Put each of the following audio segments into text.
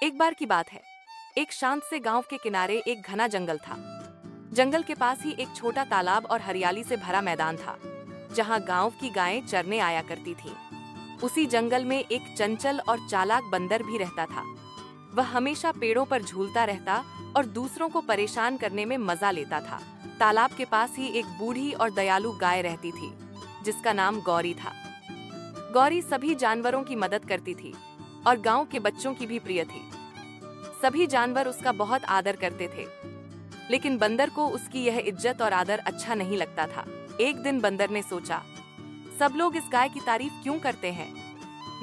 एक बार की बात है। एक शांत से गांव के किनारे एक घना जंगल था। जंगल के पास ही एक छोटा तालाब और हरियाली से भरा मैदान था, जहां गांव की गायें चरने आया करती थीं। उसी जंगल में एक चंचल और चालाक बंदर भी रहता था। वह हमेशा पेड़ों पर झूलता रहता और दूसरों को परेशान करने में मजा लेता था। तालाब के पास ही एक बूढ़ी और दयालु गाय रहती थी, जिसका नाम गौरी था। गौरी सभी जानवरों की मदद करती थी और गांव के बच्चों की भी प्रिय थी। सभी जानवर उसका बहुत आदर करते थे, लेकिन बंदर को उसकी यह इज्जत और आदर अच्छा नहीं लगता था। एक दिन बंदर ने सोचा, सब लोग इस गाय की तारीफ क्यों करते हैं?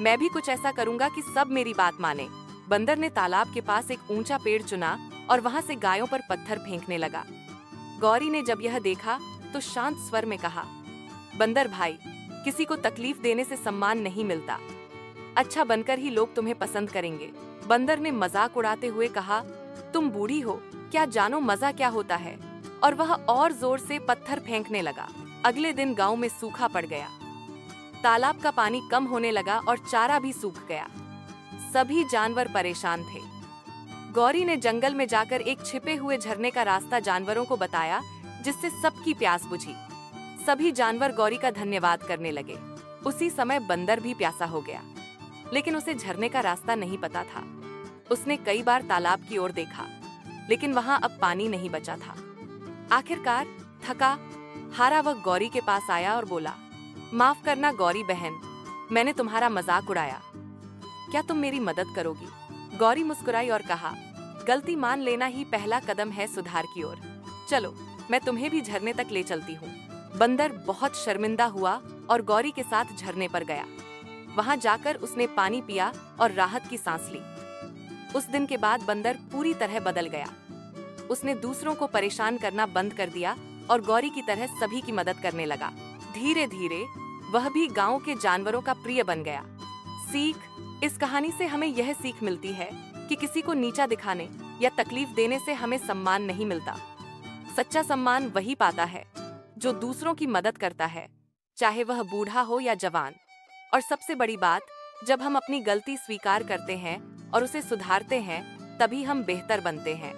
मैं भी कुछ ऐसा करूंगा कि सब मेरी बात माने। बंदर ने तालाब के पास एक ऊंचा पेड़ चुना और वहां से गायों पर पत्थर फेंकने लगा। गौरी ने जब यह देखा तो शांत स्वर में कहा, बंदर भाई, किसी को तकलीफ देने से सम्मान नहीं मिलता। अच्छा बनकर ही लोग तुम्हें पसंद करेंगे। बंदर ने मजाक उड़ाते हुए कहा, तुम बूढ़ी हो, क्या जानो मजा क्या होता है? और वह और जोर से पत्थर फेंकने लगा। अगले दिन गांव में सूखा पड़ गया। तालाब का पानी कम होने लगा और चारा भी सूख गया। सभी जानवर परेशान थे। गौरी ने जंगल में जाकर एक छिपे हुए झरने का रास्ता जानवरों को बताया, जिससे सबकी प्यास बुझी। सभी जानवर गौरी का धन्यवाद करने लगे। उसी समय बंदर भी प्यासा हो गया, लेकिन उसे झरने का रास्ता नहीं पता था। उसने कई बार तालाब की ओर देखा, लेकिन वहां अब पानी नहीं बचा था। आखिरकार थका हारा वह गौरी के पास आया और बोला, माफ करना गौरी बहन, मैंने तुम्हारा मजाक उड़ाया। क्या तुम मेरी मदद करोगी? गौरी मुस्कुराई और कहा, गलती मान लेना ही पहला कदम है सुधार की ओर। चलो, मैं तुम्हें भी झरने तक ले चलती हूँ। बंदर बहुत शर्मिंदा हुआ और गौरी के साथ झरने पर गया। वहां जाकर उसने पानी पिया और राहत की सांस ली। उस दिन के बाद बंदर पूरी तरह बदल गया। उसने दूसरों को परेशान करना बंद कर दिया और गौरी की तरह सभी की मदद करने लगा। धीरे धीरे वह भी गांव के जानवरों का प्रिय बन गया। सीख, इस कहानी से हमें यह सीख मिलती है कि किसी को नीचा दिखाने या तकलीफ देने से हमें सम्मान नहीं मिलता। सच्चा सम्मान वही पाता है जो दूसरों की मदद करता है, चाहे वह बूढ़ा हो या जवान। और सबसे बड़ी बात, जब हम अपनी गलती स्वीकार करते हैं और उसे सुधारते हैं, तभी हम बेहतर बनते हैं।